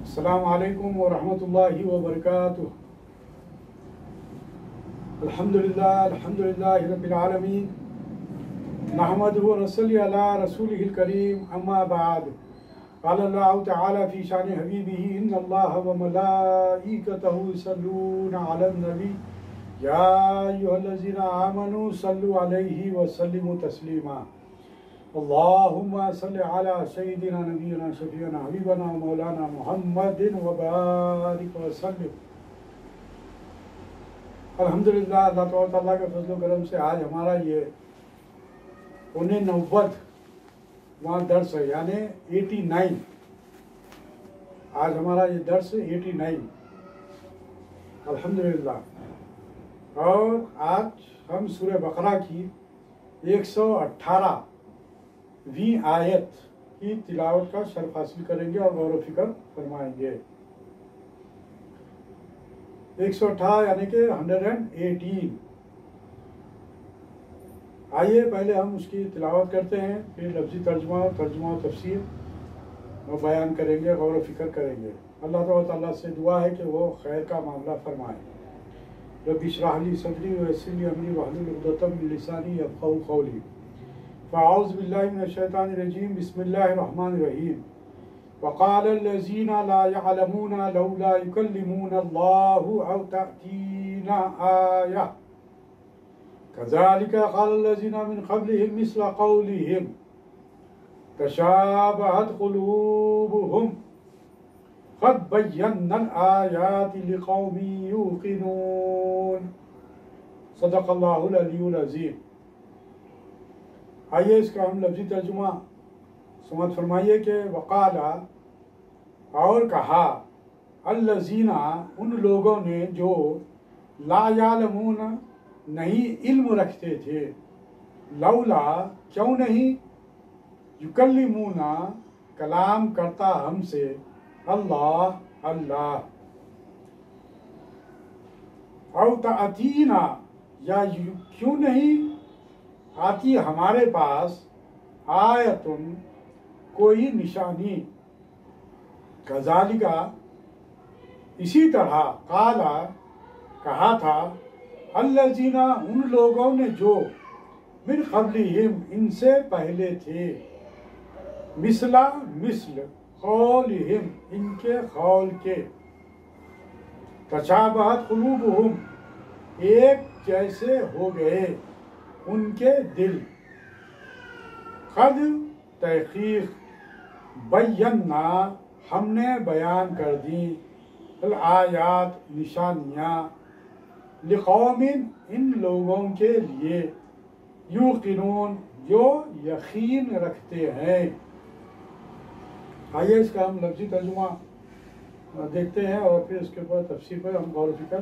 अस्सलामु अलैकुम व रहमतुल्लाहि व बरकातुहू। अल्हम्दुलिल्लाहि रब्बिल आलमीन, नहमदुहु व नसल्ली अला रसूलिहिल करीम, अम्मा बाद। क़ाल अल्लाहु तआला फ़ी शानि हबीबिही इन्नल्लाह व मलाइकतहु युसल्लूना अलन नबी या अय्युहल्लज़ीना आमनू सल्लु अलैहि व सल्लिमू तस्लीमा। अल्लाहुम्मा सल्लि अला सय्यिदिना नबीना शफीना हबीबना मौलाना मुहम्मदिन व बारिक व सल्लिम। अल्हम्दुलिल्लाह, अल्लाह ताला के फज़ल व करम से आज हमारा ये 90वां दर्स है, यानी 89। आज हमारा ये दर्स 89 अल्हम्दुलिल्लाह। और आज हम सूरह बकरा की 118वीं आयत की तिलावत का शर्फ हासिल करेंगे और गौर व फिक्र फरमाएंगे। 118 यानी कि 118। आइए पहले हम उसकी तिलावत करते हैं, फिर लफ्ज़ी तर्जुमा और तफसीर और बयान करेंगे, गौर व फिक्र करेंगे। अल्लाह ताला से दुआ है कि वो खैर का मामला फरमाए। रब्बि इश्रह ली सदरी व यस्सिर ली अमरी वहलुल उक़दतम मिन लिसानी यफ़क़हू क़ौली। फ़अऊज़ु बिल्लाहि मिनश शैतानिर रजीम, बिस्मिल्लाहिर रहमानिर रहीम। वक़ालल्लज़ीना ला यअलमूना लौला युकल्लिमुना अल्लाहु औ तअतीना आया कज़ालिका क़ालल्लज़ीना मिन क़ब्लिहिम मिस्ल क़ौलिहिम तशाबहत क़ुलूबुहुम क़द बय्यन्नल आयाति लिक़ौमिन युक़िनून। सदक़ल्लाहुल अलीयुल अज़ीम। आइए इसका हम लफ्ज़ी तर्जुमा समझ फरमाइए कि वक़ाला और कहा, अल्लज़ीना उन लोगों ने जो ला यालमून नहीं इल्म रखते थे, लौला क्यों नहीं, युकल्लिमूना कलाम करता हमसे अल्लाह अल्लाह, औ तअतीना या क्यों नहीं आती हमारे पास आयतुन कोई निशानी, कज़ालिका इसी तरह, काला कहा था, अल्लज़ीना उन लोगों ने जो मिन क़ब्लिहिम इनसे पहले थे, मिसला मिस्ल क़ौलिहिम इनके क़ौल के, तशाबहत क़ुलूबुहुम एक जैसे हो गए उनके दिल, क़द तहक़ीक़ बय्यन्ना हमने बयान कर दी, अल आयात निशानियाँ, लिक़ौमिन इन लोगों के लिए, युक़िनून जो यकीन रखते हैं। आइए इसका हम लफ्ज़ी तर्जुमा देखते हैं और फिर इसके ऊपर तफसीर पर हम गौर फिक्र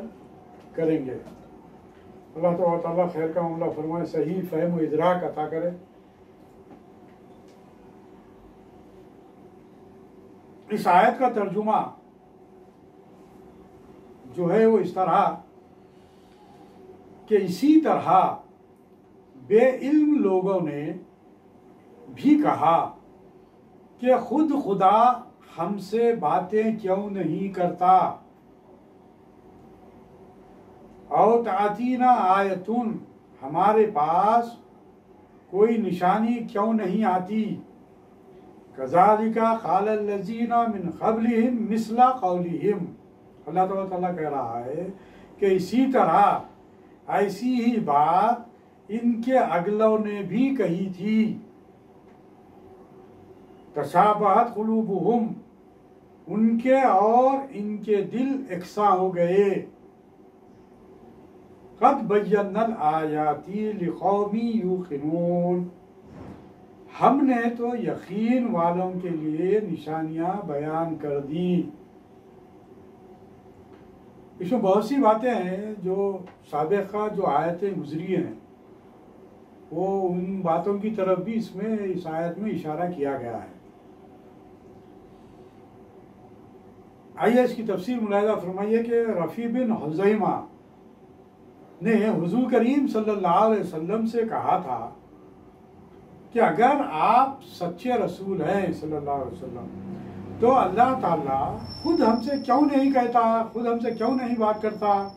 करेंगे। अल्लाह ताला खैर का मामला फरमाए, सही फ़हम व इदराक अता करे। इस आयत का तर्जुमा जो है वो इस तरह कि इसी तरह बेइल्म लोगों ने भी कहा कि खुद खुदा हमसे बातें क्यों नहीं करता, और तातीना आयतुन हमारे पास कोई निशानी क्यों नहीं आती, कज़ालिका क़ालल्लज़ीना मिन क़ब्लिहिम मिस्ला क़ौलिहिम। अल्लाह ताला कह रहा है कि इसी तरह ऐसी ही बात इनके अगलों ने भी कही थी, तशाबहत क़ुलूबुहुम उनके और इनके दिल एकसा हो गए, क़द बय्यन्नल आयाति लिक़ौमिन युक़िनून हमने तो यकीन वालों के लिए निशानियां बयान कर दी। इसमें बहुत सी बातें हैं जो साबिक़ा जो आयतें गुजरी हैं, वो उन बातों की तरफ भी इसमें इस आयत में इशारा किया गया है। आइए इसकी तफसीर मुलाहिज़ा फरमाइए कि रफ़ी बिन हुज़ैमा ने हुज़ूर करीम सल्लल्लाहु अलैहि वसल्लम से कहा था कि अगर आप सच्चे रसूल हैं सल्लल्लाहु अलैहि वसल्लम तो अल्लाह ताला खुद हमसे क्यों नहीं कहता, खुद हमसे क्यों नहीं बात करता?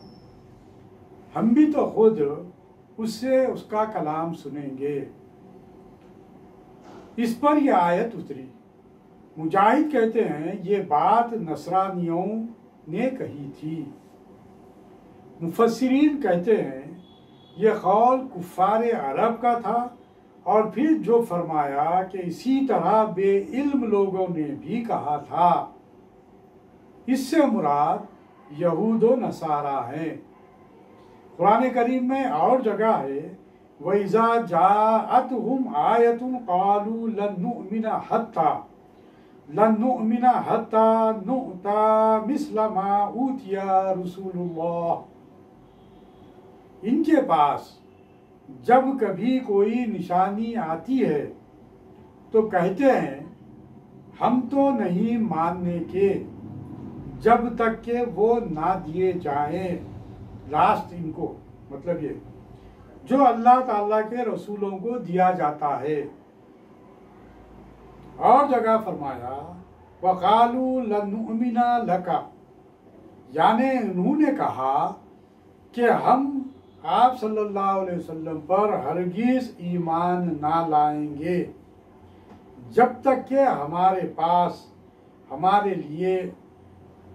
हम भी तो खुद उससे उसका कलाम सुनेंगे। इस पर यह आयत उतरी। मुजाहिद कहते हैं ये बात नसरानियों ने कही थी। मुफस्सिरीन कहते हैं ये कौल कुफ्फार अरब का था, और फिर जो फरमाया कि इसी तरह बेइल्म लोगों ने भी कहा था, इससे मुराद यहूद व नसारा है। कुरान करीम में और जगह है, वइज़ा जाअतहुम आयतुन क़ालू लन नुअमिना हत्ता नुअता मिस्ल मा ऊतिया रसूलुल्लाह। इनके पास जब कभी कोई निशानी आती है तो कहते हैं हम तो नहीं मानने के जब तक के वो ना दिए जाएं। लास्ट इनको मतलब ये जो अल्लाह ताला के रसूलों को दिया जाता है। और जगह फरमाया वक़ालू लन नुअमिना लका, यानी उन्होंने कहा कि हम आप सल्लल्लाहु अलैहि वसल्लम पर हरगिज ईमान ना लाएंगे जब तक कि हमारे पास हमारे लिए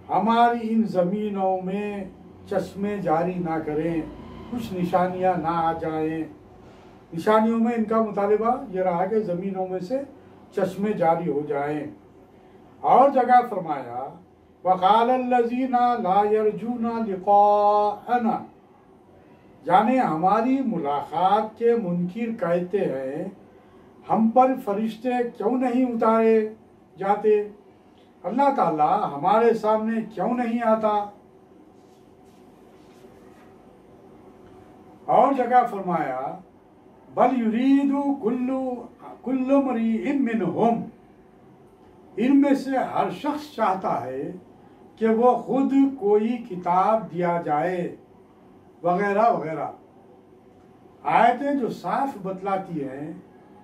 हमारी इन ज़मीनों में चश्मे जारी ना करें, कुछ निशानियां ना आ जाएं। निशानियों में इनका मुतालिबा ये रहा कि ज़मीनों में से चश्मे जारी हो जाएं। और जगह फरमाया वक़ालल्लज़ीना ला यरजूना लिक़ाअना, यानी हमारी मुलाकात के मुनकिर कहते हैं हम पर फरिश्ते क्यों नहीं उतारे जाते, अल्लाह ताला हमारे सामने क्यों नहीं आता। और जगह फरमाया बल युरीदु कुल्लु मरीइन मिनहुम, इनमें से हर शख्स चाहता है कि वो खुद कोई किताब दिया जाए वगैरह वगैरह। आयतें जो साफ बतलाती हैं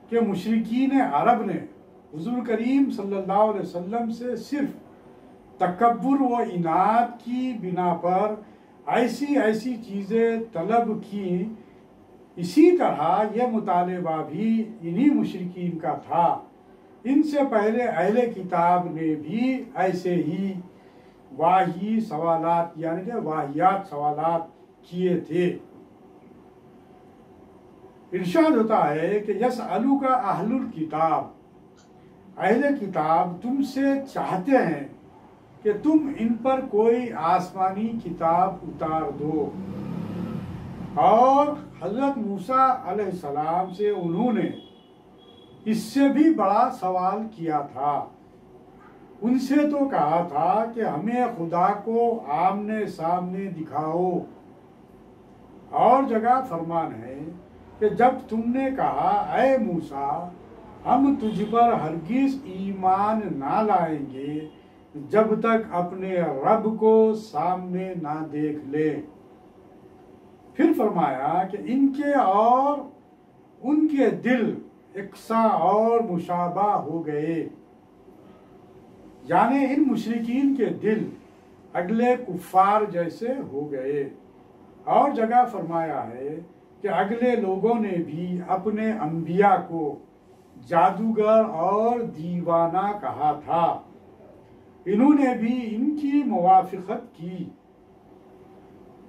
कि मुशरिकीन अरब ने हुजूर करीम सल्लल्लाहु अलैहि वसल्लम से सिर्फ तकब्बुर व इनात की बिना पर ऐसी ऐसी चीज़ें तलब की, इसी तरह यह मुतालिबा भी इन्हीं मुशरिकीन का था। इनसे पहले अहले किताब ने भी ऐसे ही वाही सवालात यानी कि वाहियात सवालात किए थे। इरशाद होता है कि यस अलू का अहलुल किताब, अहले किताब तुमसे चाहते हैं कि तुम इन पर कोई आसमानी किताब उतार दो। और हजरत मूसा अलैहिस्सलाम से उन्होंने इससे भी बड़ा सवाल किया था। उनसे तो कहा था कि हमें खुदा को आमने सामने दिखाओ। और जगह फरमान है कि जब तुमने कहा ऐ मूसा हम तुझ पर हरगिज ईमान ना लाएंगे जब तक अपने रब को सामने ना देख ले। फिर फरमाया कि इनके और उनके दिल इकसा और मुशाबा हो गए, यानी इन मुशरिकीन के दिल अगले कुफ्फार जैसे हो गए। और जगह फरमाया है कि अगले लोगों ने भी अपने अंबिया को जादूगर और दीवाना कहा था, इन्होंने भी इनकी मुवाफिकत की।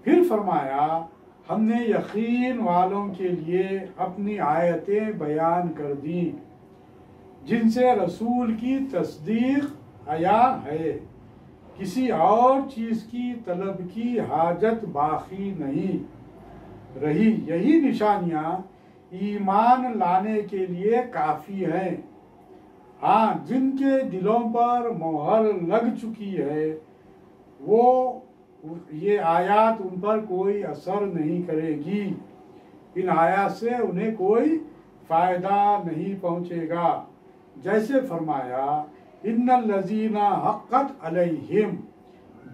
फिर फरमाया हमने यकीन वालों के लिए अपनी आयतें बयान कर दी जिनसे रसूल की तस्दीक आया है, किसी और चीज की तलब की हाजत बाकी नहीं रही। यही निशानियां ईमान लाने के लिए काफी हैं। हाँ, जिनके दिलों पर मोहर लग चुकी है वो ये आयात उन पर कोई असर नहीं करेगी। इन आयात से उन्हें कोई फायदा नहीं पहुंचेगा। जैसे फरमाया इन्नल लजीना हक़्क़त अलैहिम,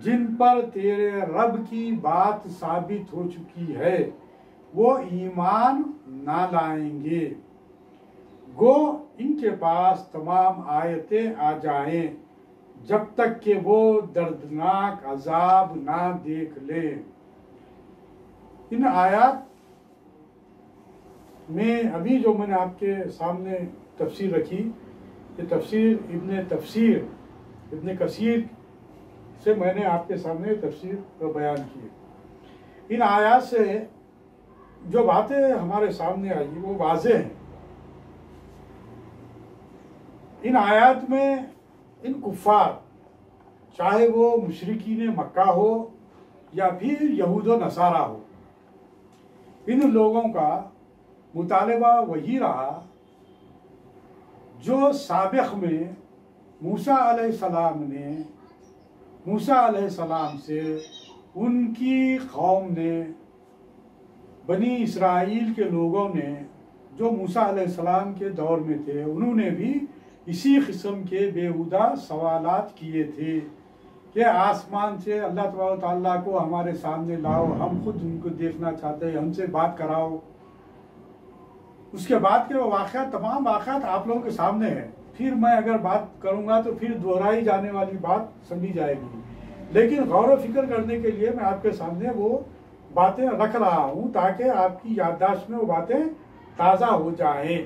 जिन पर तेरे रब की बात साबित हो चुकी है वो ईमान ना लाएंगे, गो इनके पास तमाम आयतें आ जाएं जब तक कि वो दर्दनाक अजाब ना देख ले। इन आयत में अभी जो मैंने आपके सामने तफसीर रखी, ये तफसीर इब्न कसीर से मैंने आपके सामने तफसीर बयान की। इन आयत से जो बातें हमारे सामने आई वो वाज़ेह हैं। इन आयत में इन कुफ़ार, चाहे वो मुशरिकीन मक्का हो या फिर यहूद व नसारा हो, इन लोगों का मुतालबा वही रहा जो साबिक़ में मूसा अलैहिस्सलाम से उनकी कौम ने, बनी इसराइल के लोगों ने जो मूसा अलैहिस्सलाम के दौर में थे, उन्होंने भी इसी किस्म के बेहुदा सवालात किए थे कि आसमान से अल्लाह तबारक ताला को हमारे सामने लाओ, हम खुद उनको देखना चाहते हैं, हमसे बात कराओ। उसके बाद के वो वाक़यात, तमाम वाक़यात आप लोगों के सामने हैं। फिर मैं अगर बात करूँगा तो फिर दोहराई जाने वाली बात समझी जाएगी, लेकिन गौर व फिक्र करने के लिए मैं आपके सामने वो बातें रख रहा हूँ ताकि आपकी याददाश्त में वो बातें ताज़ा हो जाएं।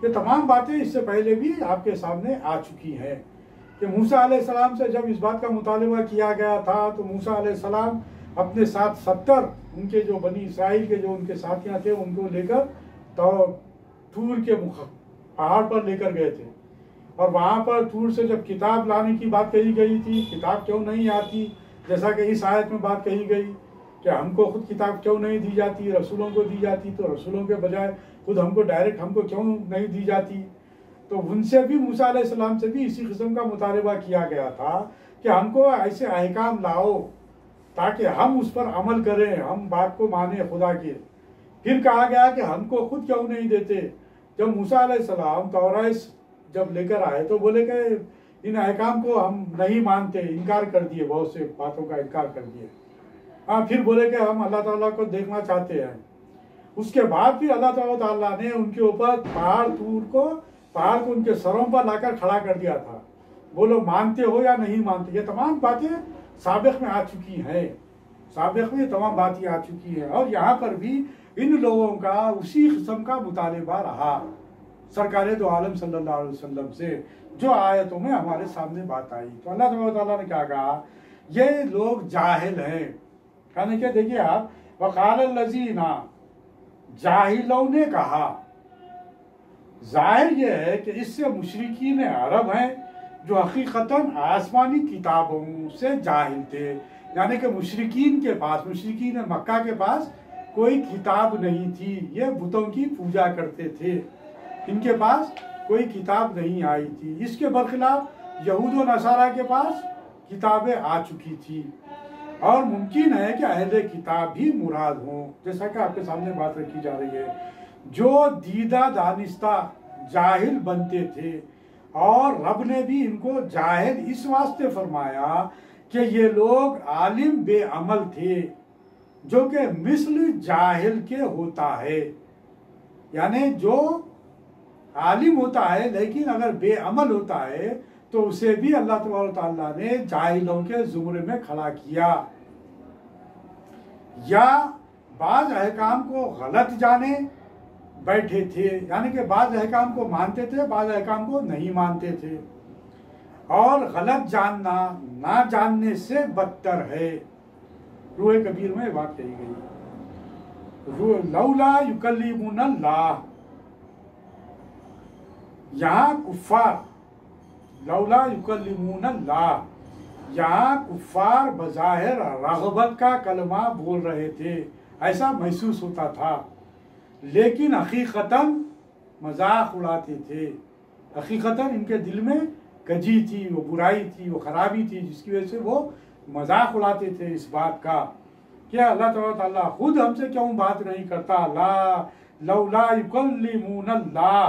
ये तमाम बातें इससे पहले भी आपके सामने आ चुकी हैं कि मूसा अलैहिस्सलाम से जब इस बात का मुतालबा किया गया था तो मूसा अलैहिस्सलाम अपने साथ 70 उनके जो बनी इसराइल के जो उनके साथियाँ थे उनको लेकर तो तूर के पहाड़ पर लेकर गए थे। और वहाँ पर तूर से जब किताब लाने की बात कही गई थी, किताब क्यों नहीं आती, जैसा कि इस आयत में बात कही गई कि हमको खुद किताब क्यों नहीं दी जाती, रसूलों को दी जाती, तो रसूलों के बजाय खुद हमको डायरेक्ट हमको क्यों नहीं दी जाती। तो उनसे भी, मूसा अलैहिस्सलाम से भी इसी किस्म का मुतालबा किया गया था कि हमको ऐसे अहकाम लाओ ताकि हम उस पर अमल करें, हम बात को माने खुदा के। फिर कहा गया कि हमको खुद क्यों नहीं देते। जब मूसा अलैहिस्सलाम तौरात जब लेकर आए तो बोले कि इन अहकाम को हम नहीं मानते, इनकार कर दिए, बहुत से बातों का इनकार कर दिए। हाँ, फिर बोले कि हम अल्लाह ताला को देखना चाहते हैं। उसके बाद फिर अल्लाह ताला ने उनके ऊपर पहाड़ को उनके सरों पर लाकर खड़ा कर दिया था। बोलो मानते हो या नहीं मानते। ये तमाम बातें साबिक़ में आ चुकी हैं, साबिक़ में तमाम बातें आ चुकी हैं। और यहाँ पर भी इन लोगों का उसी किस्म का मुतालिबा रहा सरकार दो आलम सल्लल्लाहु अलैहि वसल्लम से, जो आयतों में हमारे सामने बात आई। तो अल्लाह ताला ने क्या कहा, ये लोग जाहिल हैं। कहने के देखिए आप, वक़ाल लज़ीना, जाहिलों ने कहा। जाहिर ये है कि इससे मुशरिकीन अरब हैं जो हकीकतन आसमानी किताबों से जाहिल थे। यानी कि मुशरिकीन के पास, मुशरिकीन मक्का के पास कोई किताब नहीं थी, ये बुतों की पूजा करते थे, इनके पास कोई किताब नहीं आई थी। इसके बरखिलाफ यहूद व नसारा के पास किताबें आ चुकी थी। और मुमकिन है कि अहले किताब भी मुराद हों, जैसा कि आपके सामने बात रखी जा रही है, जो दीदा दानिस्ता जाहिल बनते थे। और रब ने भी इनको जाहिल इस वास्ते फरमाया कि ये लोग आलिम बेअमल थे, जो कि मिस्ल जाहिल के होता है। यानी जो आलिम होता है लेकिन अगर बेअमल होता है तो उसे भी अल्लाह तबारक ताला ने जाहिलों के जुमरे में खड़ा किया। या बाज अहकाम को गलत जाने बैठे थे, यानी कि बाज अहकाम को मानते थे, बाज अहकाम को नहीं मानते थे। और गलत जानना ना जानने से बदतर है। रूह कबीर में बात कही गई, लौला युकल्लिमुनल्लाह। यहाँ कुफ्फार, लौला युकल्लिमुनल्लाह, यहाँ कुफ्फार बज़ाहिर रग़बत का कलमा बोल रहे थे, ऐसा महसूस होता था, लेकिन हकीकतन मजाक उड़ाते थे। हकीकतन इनके दिल में कजी थी, वो बुराई थी, वो खराबी थी, जिसकी वजह से वो मजाक उड़ाते थे इस बात का कि अल्लाह ताला खुद हमसे क्यों बात नहीं करता। लौला युकल्लिमुनल्लाह,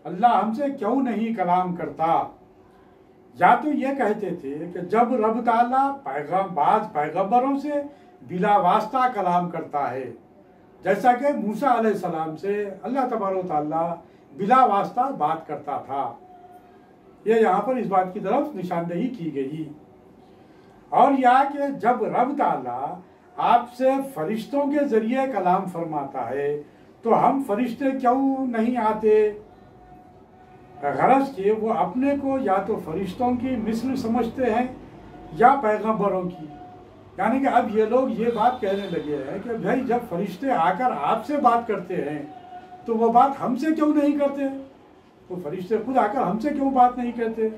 अल्लाह हमसे क्यों नहीं कलाम करता। या तो ये कहते थे कि जब रब ताला पैगंबरों से बिला वास्ता कलाम करता है, जैसा कि मूसा अलैहिस्सलाम से अल्लाह तबारक ताला बिला वास्ता बात करता था। ये यहाँ पर इस बात की तरफ निशानदेही की गई। और यह कि जब रब ताला आपसे फरिश्तों के जरिए कलाम फरमाता है तो हम फरिश्ते क्यों नहीं आते? गरज के वो अपने को या तो फरिश्तों की मिस्ल समझते हैं या पैगंबरों की। यानी कि अब ये लोग ये बात कहने लगे हैं कि भाई जब फरिश्ते आकर आपसे बात करते हैं तो वो बात हमसे क्यों नहीं करते? वो फरिश्ते खुद आकर हमसे क्यों बात नहीं करते?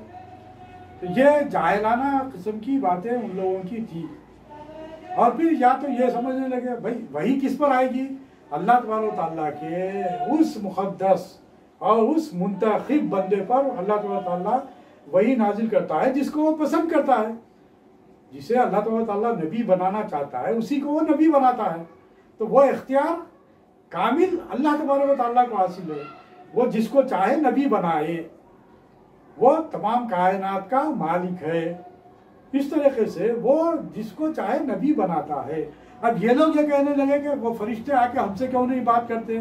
तो ये जाहिलाना किस्म की बातें उन लोगों की थी। और फिर या तो ये समझने लगे भाई वही किस पर आएगी? अल्लाह तबारक व तआला के उस मुक़द्दस और उस मुंतखब बंदे पर अल्लाह तबारक व तआला वही नाजिल करता है जिसको वो पसंद करता है। जिसे अल्लाह तबारक व तआला नबी बनाना चाहता है उसी को वो नबी बनाता है। तो वो इख्तियार कामिल अल्लाह तबारक व तआला को हासिल है। वो जिसको चाहे नबी बनाए, वो तमाम कायनात का मालिक है। इस तरीके से वो जिसको चाहे नबी बनाता है। अब ये लोग ये कहने लगे कि वो फरिश्ते आके हमसे क्यों नहीं बात करते,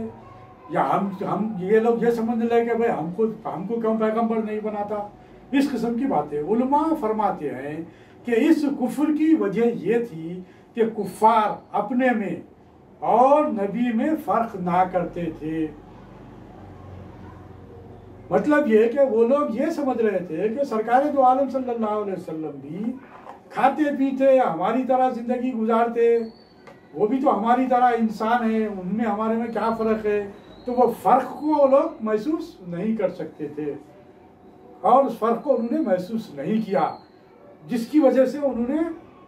या हम ये लोग ये समझने लगे कि भाई हमको क्यों पैगंबर नहीं बनाता। इस किस्म की बातें उलमा फरमाते हैं कि इस कुफ्र की वजह ये थी कि कुफ्फार अपने में और नबी में फर्क ना करते थे। मतलब ये कि वो लोग ये समझ रहे थे कि सरकार दो आलम सल्लल्लाहु अलैहि वसल्लम भी खाते पीते हमारी तरह जिंदगी गुजारते, वो भी तो हमारी तरह इंसान है, उनमें हमारे में क्या फ़र्क है। तो वो फ़र्क को वो लोग महसूस नहीं कर सकते थे और उस फ़र्क को उन्होंने महसूस नहीं किया, जिसकी वजह से उन्होंने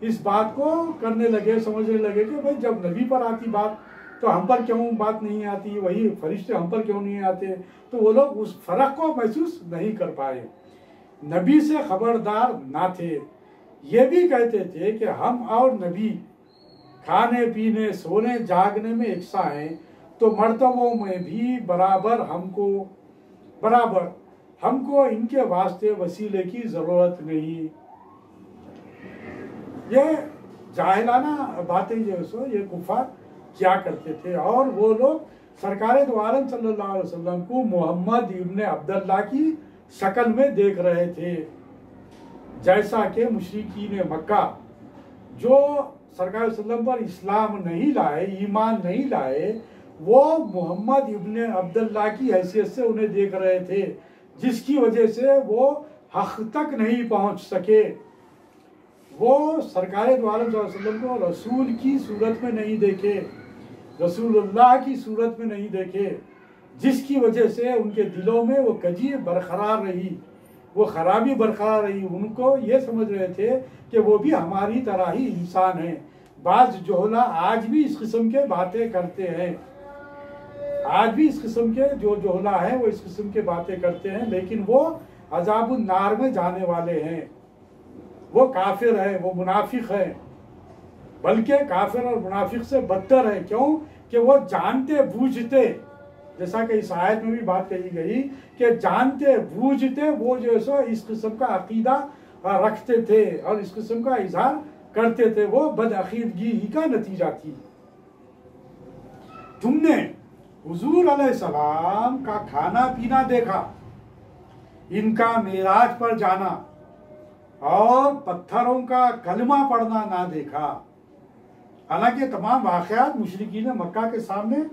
इस बात को करने लगे, समझने लगे कि भाई जब नबी पर आती बात तो हम पर क्यों बात नहीं आती, वही फरिश्ते हम पर क्यों नहीं आते। तो वो लोग उस फ़र्क को महसूस नहीं कर पाए, नबी से खबरदार ना थे। ये भी कहते थे कि हम और नबी खाने पीने सोने जागने में एकसा हैं, तो मर्तबों में भी बराबर हमको इनके वास्ते वसीले की ज़रूरत नहीं। ये जाहिलाना बातें जो सो ये कुफार क्या करते थे। और वो लोग सरकार दो आलम सल्लल्लाहु अलैहि वसल्लम को मोहम्मद इब्न अब्दुल्लाह की शक्ल में देख रहे थे, जैसा कि मुशरिकीन मक्का जो सरकार वसल्लम पर इस्लाम नहीं लाए, ईमान नहीं लाए, वो मोहम्मद इब्न अब्दुल्लाह की हैसियत से उन्हें देख रहे थे, जिसकी वजह से वो हक तक नहीं पहुंच सके। वो सरकार दो आलम सल्लल्लाहु अलैहि वसल्लम को रसूल की सूरत में नहीं देखे, रसूलुल्लाह की सूरत में नहीं देखे, जिसकी वजह से उनके दिलों में वो कजी बरकरार रही, वो खराबी बरकरार रही। उनको ये समझ रहे थे कि वो भी हमारी तरह ही इंसान है। बाज जोहला आज भी इस किस्म के बातें करते हैं, आज भी इस किस्म के जो जोहला है वो इस किस्म के बातें करते हैं, लेकिन वो अजाबुन नार में जाने वाले हैं। वो काफिर है, वो मुनाफिक है, बल्कि काफिर और मुनाफिक से बदतर है। क्यों कि वो जानते बूझते, जैसा कि इस आयत में भी बात कही गई कि जानते बूझते वो जो सो इस किस्म का अकीदा रखते थे और इस किस्म का इजहार करते थे। वो बदअकीदगी ही का नतीजा थी। तुमने हुजूर अलैहिस्सलाम का खाना पीना देखा, इनका मेराज पर जाना और पत्थरों का कलमा पढ़ना ना देखा। हालांकि तमाम वाक़यात मुशरिकीन मक्का के सामने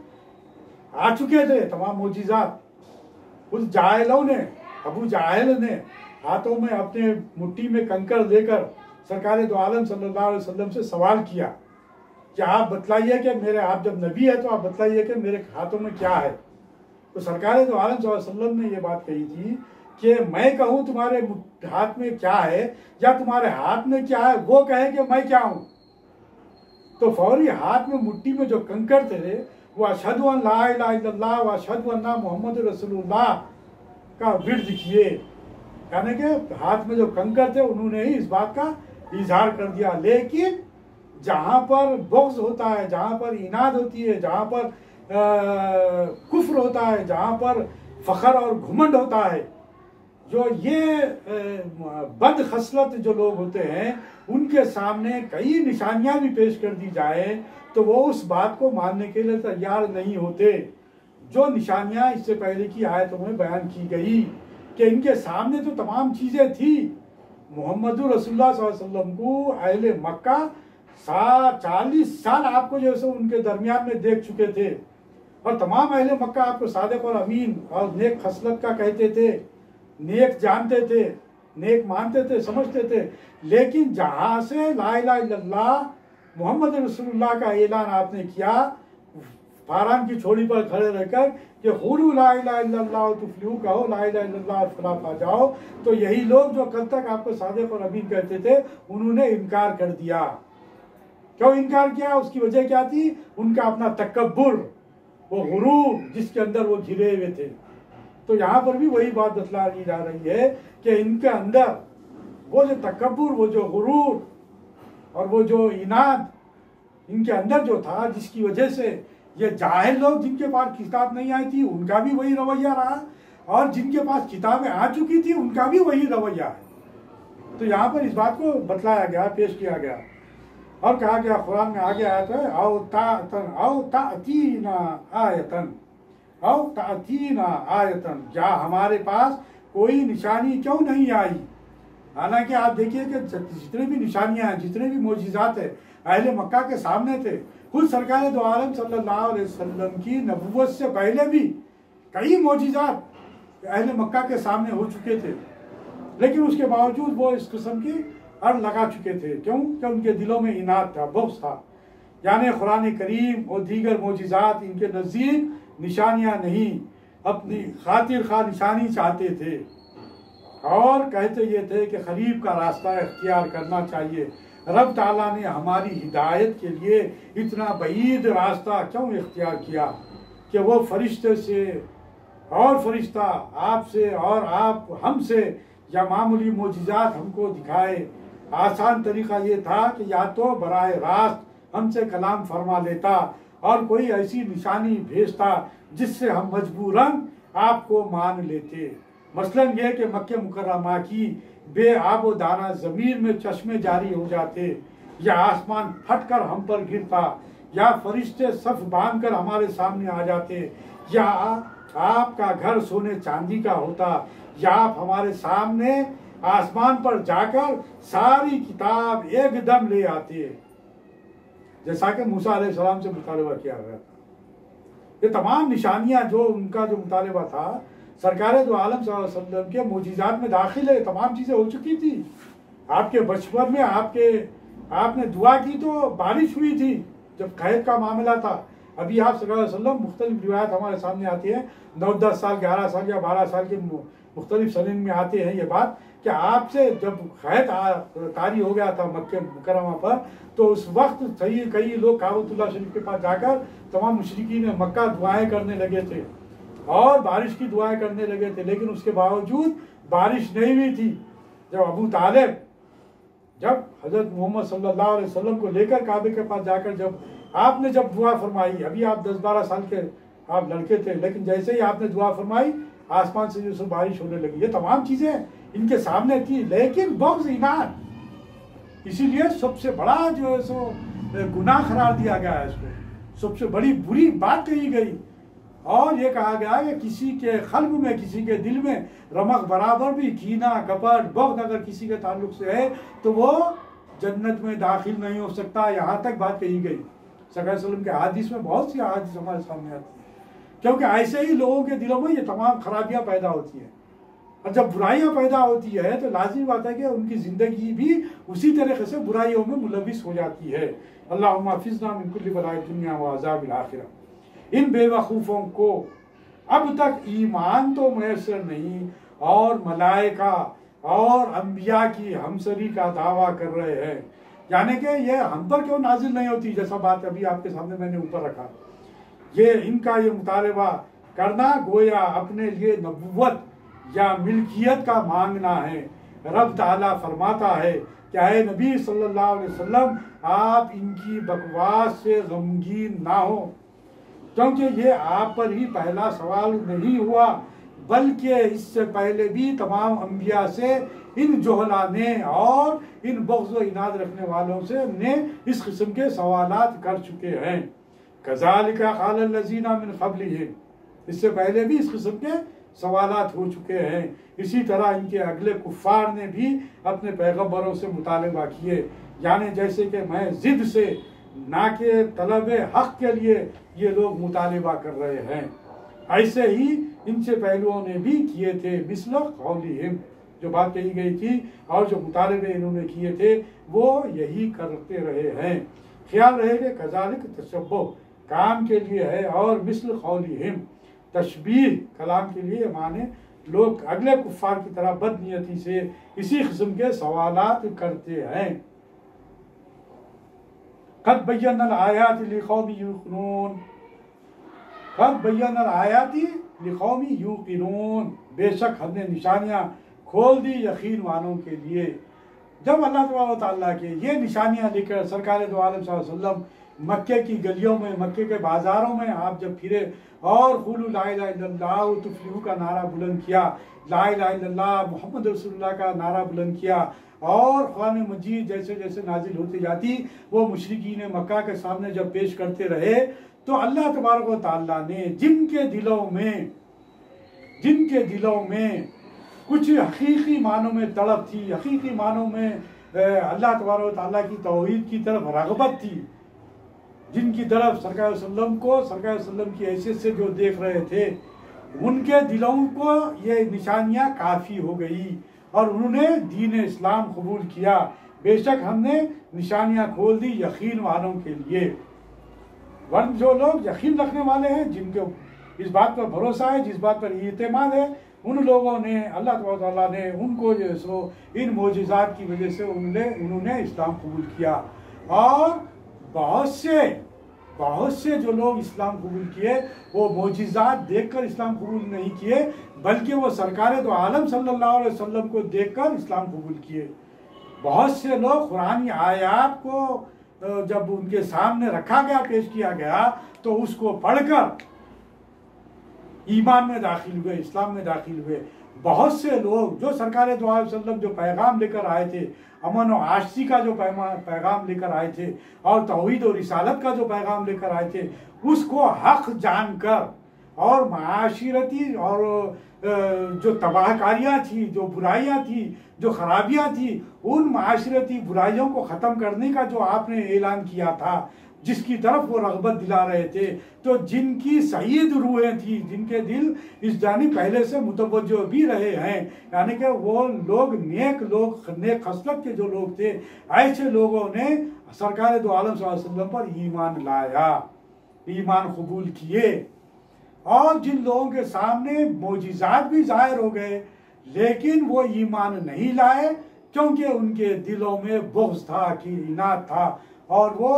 आ चुके थे, तमाम मोजिज़ात। उस जाहिलों ने, अबू जाहिल ने हाथों में अपने मुट्ठी में कंकड़ लेकर सरकार दो आलम सल्लल्लाहु अलैहि वसल्लम से सवाल किया कि आप बतलाइए कि मेरे, आप जब नबी है तो आप बतलाइए कि मेरे हाथों में क्या है। तो सरकार दो आलम सल्लल्लाहु अलैहि वसल्लम ने ये बात कही थी कि मैं कहूँ तुम्हारे हाथ में क्या है या तुम्हारे हाथ में क्या है वो कहे कि मैं क्या हूँ। तो फौरी हाथ में मुट्ठी में जो कंकड़ थे वो अशहदु अन ला इलाहा इल्लल्लाह व अशहदु अन्ना मुहम्मद रसूलुल्लाह का विर्द किए। यानी कि हाथ में जो कंकड़ थे उन्होंने ही इस बात का इजहार कर दिया। लेकिन जहाँ पर बुग़्ज़ होता है, जहाँ पर इनाद होती है, जहाँ पर कुफ्र होता है, जहाँ पर फ़ख्र और घुमंड होता है, जो ये बद खसलत जो लोग होते हैं उनके सामने कई निशानियां भी पेश कर दी जाए तो वो उस बात को मानने के लिए तैयार नहीं होते, जो निशानियां इससे पहले की आयतों में बयान की गई। कि इनके सामने तो तमाम चीज़ें थी। मोहम्मद रसूलुल्लाह सल्लल्लाहु अलैहि वसल्लम को अहले मक्का 40 साल आपको जो है उनके दरमियान में देख चुके थे, और तमाम अहले मक्का आपको सादिक और अमीन और नेक खसलत का कहते थे, नेक जानते थे, नेक मानते थे, समझते थे। लेकिन जहाँ से ला इलाहा इल्लल्लाह मोहम्मद रसूलुल्लाह का ऐलान आपने किया, फारान की छोड़ी पर खड़े रहकर कि हुलू ला इलाहा इल्लल्लाह तुफ्लिहू, कहो ला इलाहा इल्लल्लाह फलाह पा जाओ, तो यही लोग जो कल तक आपको सादिक और अमीन कहते थे उन्होंने इनकार कर दिया। क्यों इनकार किया? उसकी वजह क्या थी? उनका अपना तकब्बुर, वो गुरूर जिसके अंदर वो घिरे हुए थे। तो यहाँ पर भी वही बात बतला दी जा रही है कि इनके अंदर वो जो तकब्बुर, वो जो गुरूर और वो जो इनाद इनके अंदर जो था, जिसकी वजह से ये जाहिल लोग जिनके पास किताब नहीं आई थी उनका भी वही रवैया रहा, और जिनके पास किताबें आ चुकी थी उनका भी वही रवैया है। तो यहाँ पर इस बात को बतलाया गया, पेश किया गया और कहा गया, कुरान में आगे आया था आओ तातीना आयतन, आओ तातीना आयतन, क्या हमारे पास कोई निशानी क्यों नहीं आई। हालांकि आप देखिए कि जितने भी निशानियां हैं, जितने भी मोजिज़ात है अहले मक्का के सामने थे। खुद सरकार दो आलम सल्लल्लाहु अलैहि वसल्लम की नबुव्वत से पहले भी कई मोजिज़ात अहले मक्का के सामने हो चुके थे, लेकिन उसके बावजूद वो इस किस्म की अड़ लगा चुके थे। क्यों? कि उनके दिलों में इनाद था, बुग़्ज़ था। यानी कुरान करीम और दीगर मोजिज़ात इनके नज़दीक निशानियां नहीं, अपनी खातिर खा निशानी चाहते थे, और कहते ये थे कि खलीफ का रास्ता इख्तियार करना चाहिए। रब ताला ने हमारी हिदायत के लिए इतना बईद रास्ता क्यों इख्तियार किया कि वो फरिश्ते से और फरिश्ता आपसे और आप हमसे या मामूली मोजिज़ात हमको दिखाए। आसान तरीका ये था कि या तो बराह रास्त हमसे कलाम फरमा लेता और कोई ऐसी निशानी भेजता जिससे हम मजबूरन आपको मान लेते। मसलन ये कि मक्के मुकर्रमा की बेआब व दाना ज़मीन में चश्मे जारी हो जाते, या आसमान फटकर हम पर गिरता, या फरिश्ते सफ बांध कर हमारे सामने आ जाते, या आपका घर सोने चांदी का होता, या आप हमारे सामने आसमान पर जाकर सारी किताब एकदम ले आते, जैसा कि मूसा अलैहिस्सलाम से मुतालबा किया गया था। ये तमाम निशानियां जो उनका जो मुतालबा था सरकार दो आलम सल्लल्लाहु अलैहि वसल्लम के मोजिज़ात में दाखिल है। तमाम चीज़ें हो चुकी थी। आपके बचपन में आपने दुआ की तो बारिश हुई थी जब कैद का मामला था। अभी आप सल्लल्लाहु अलैहि वसल्लम मुख्तलिफ रिवायत हमारे सामने आती है, 9-10 साल 11 साल या 12 साल के मुख्तलिफ सनीन में आते हैं ये बात कि आपसे जब कैद तारी हो गया था मक्के मुकर्रमा पर, तो उस वक्त कई लोग काबतुल्लाह शरीफ के पास जाकर तमाम मुशरिकीन मक्का दुआएं करने लगे थे और बारिश की दुआएं करने लगे थे, लेकिन उसके बावजूद बारिश नहीं हुई थी। जब अबू तालिब जब हजरत मोहम्मद सल्लल्लाहु अलैहि वसल्लम को लेकर काबे के पास जाकर जब दुआ फरमाई, अभी आप 10-12 साल के आप लड़के थे, लेकिन जैसे ही आपने दुआ फरमाई आसमान से जो बारिश होने लगी। ये तमाम चीजें इनके सामने थी, लेकिन बुग़्ज़ ईमान, इसीलिए सबसे बड़ा जो है सो गुनाह करार दिया गया है इसको, सबसे बड़ी बुरी बात कही गई। और ये कहा गया कि किसी के क़ल्ब में, किसी के दिल में रमक बराबर भी कीना, कपट, बुग़्ज़ अगर किसी के ताल्लुक से है तो वो जन्नत में दाखिल नहीं हो सकता। यहाँ तक बात कही गई। सल्लल्लाहु अलैहि वसल्लम के हदीस में बहुत सी हदीस हमारे सामने आती है, क्योंकि ऐसे ही लोगों के दिलों में ये तमाम खराबियाँ पैदा होती हैं, और जब बुराइयाँ पैदा होती है तो लाजिमी बात है कि उनकी ज़िंदगी भी उसी तरीके से बुराइयों में मुलविस हो जाती है। अल्लाहुम्मा हफ़िज़ना मिन कुल्लि बलाइ दुनिया व अज़ाबिल आखिरा। इन बेवकूफ़ों को अब तक ईमान तो मैसर नहीं और मलाइका और अंबिया की हमसरी का दावा कर रहे हैं, यानी कि ये हम पर क्यों नाजिल नहीं होती, जैसा बात अभी आपके सामने मैंने ऊपर रखा। ये इनका ये मुतालबा करना गोया अपने लिए नबुव्वत या मिल्कियत का मांगना है। रब ताला फरमाता है कि ऐ नबी सल्लल्लाहु अलैहि वसल्लम, आप इनकी बकवास से गमगीन ना हो, क्योंकि ये आप पर ही पहला सवाल नहीं हुआ, बल्कि इससे पहले भी तमाम अंबिया से इन जोहला ने और इन बुग़्ज़ व इनाद रखने वालों से ने इस किस्म के सवालात कर चुके हैं। कज़ालिका क़ाल लज़ीना मिन क़ब्लिहिम, इससे पहले भी इस किस्म के सवालात हो चुके हैं। इसी तरह इनके अगले कुफ़ार ने भी अपने पैगम्बरों से मुतालबा किए, यानी जैसे कि मैं ज़िद से ना के तलब हक़ के लिए ये लोग मुतालबा कर रहे हैं, ऐसे ही इनसे पहलुओं ने भी किए थे। मिसल कौलिहिम, जो बात कही गई थी और जो मुतालबे इन्होंने किए थे वो यही करते रहे हैं। ख्याल रहे कि कज़ालिक तशब्बुह काम के लिए है और मिसल कौलिहिम तशबीह कलाम के लिए, माने लोग अगले कुफ़ार की तरह बदनीयती से इसी किस्म के सवालात करते हैं। क़द बय्यनल आयाति लिक़ौमिन युक़िनून, क़द बय्यनल आयाति लिक़ौमिन युक़िनून, बेशक हमने निशानियाँ खोल दी यकीन वालों के लिए। जब अल्लाह तबारक व तआला के ये निशानियाँ लेकर सरकार दो आलम सल्लल्लाहु अलैहि वसल्लम मक्के की गलियों में, मक्के के बाज़ारों में आप जब फिरे और क़ुलू ला इलाहा इल्लल्लाह तुफ़्लिहू का नारा बुलंद किया, ला इलाहा इल्लल्लाह मुहम्मद रसूलुल्लाह का नारा बुलंद किया, और कुरान मजीद जैसे जैसे नाजिल होती जाती वो मुशरिकीन मक्का के सामने जब पेश करते रहे, तो अल्लाह तबारक व तआला ने जिनके दिलों में कुछ हकीकी मानों में तड़प थी, हकीकी मानों में अल्लाह तबारक व तआला की तौहीद की तरफ रग़बत थी, जिनकी तरफ सरकार वसल्लम को सरकार वसल्लम की हैसियत से जो देख रहे थे, उनके दिलों को ये निशानियाँ काफ़ी हो गई और उन्होंने दीन इस्लाम कबूल किया। बेशक हमने निशानियाँ खोल दी यकीन वालों के लिए। वरन जो लोग यकीन रखने वाले हैं, जिनको इस बात पर भरोसा है, जिस बात पर इत्मीनान है, उन लोगों ने अल्लाह ताला ने उनको जो सो इन मोजिज़ात की वजह से उन्होंने इस्लाम कबूल किया। और बहुत से जो लोग इस्लाम कबूल किए वो मोजिज़ात देखकर इस्लाम कबूल नहीं किए, बल्कि वो सरकार दो आलम सल्लल्लाहु अलैहि वसल्लम को देखकर इस्लाम कबूल किए। बहुत से लोग कुरानी आयात को जब उनके सामने रखा गया, पेश किया गया, तो उसको पढ़कर ईमान में दाखिल हुए, इस्लाम में दाखिल हुए। बहुत से लोग जो सरकार दो आलम वसल्लम जो पैगाम लेकर आए थे, अमन और आशी का जो पैगाम लेकर आए थे और तौहीद और रिसालत का जो पैगाम लेकर आए थे, उसको हक जानकर और माशिरती और जो तबाहकारियाँ थी, जो बुराइयाँ थी, जो खराबियाँ थी, उन माशिरती बुराइयों को ख़त्म करने का जो आपने ऐलान किया था, जिसकी तरफ वो रग़बत दिला रहे थे, तो जिनकी सईद रूहें थी, जिनके दिल इस जानी पहले से मुतवज्जो भी रहे हैं, यानी कि वो लोग नेक खसलत के जो लोग थे, ऐसे लोगों ने सरकार दो आलम सल्लल्लाहु अलैहि वसल्लम पर ईमान लाया, ईमान कबूल किए। और जिन लोगों के सामने मोजिज़ात भी ज़ाहिर हो गए, लेकिन वो ईमान नहीं लाए, क्योंकि उनके दिलों में बुग़्ज़ था, कि इनाद था, और वो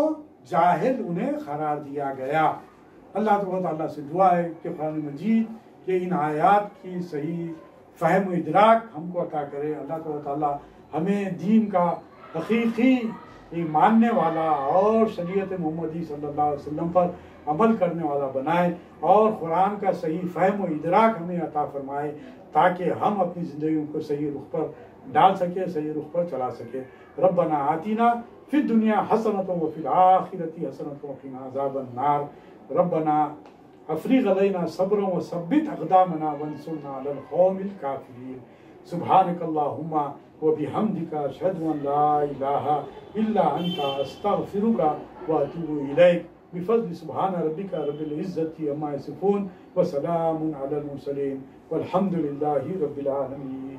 जाहिल उन्हें करार दिया गया। अल्लाह ताला से दुआ है कि कुरान मजीद के इन आयात की सही फ़हम व इदराक हमको अता करे। अल्लाह ताला हमें दीन का हकीकी मानने वाला और शरीयत मोहम्मदी सल्लल्लाहु अलैहि वसल्लम पर अमल करने वाला बनाए और कुरान का सही फ़हम व इदराक हमें अता फरमाए, ताकि हम अपनी ज़िंदगी को सही रुख पर डाल सके, सही रुख पर चला सके। रब्बना आतीना फिद दुनिया हसनतुन व फिल आखिरति हसनतुन व क़िना अज़ाबन नार। रब्बना अफ़रीग़ अलैना सब्रन व सब्बित अक़दामना वंसुरना अलल क़ौमिल काफ़िरीन। सुब्हानकल्लाहुम्मा व बिहम्दिका अशहदु अन ला इलाहा इल्ला अंता अस्तग़फिरुका व अतूबु इलैक। बिफ़ज़्लि सुब्हान रब्बिका रब्बिल इज़्ज़ति अम्मा यसिफ़ून व सलामुन अलल मुरसलीन वल्हम्दुलिल्लाहि रब्बिल आलमीन।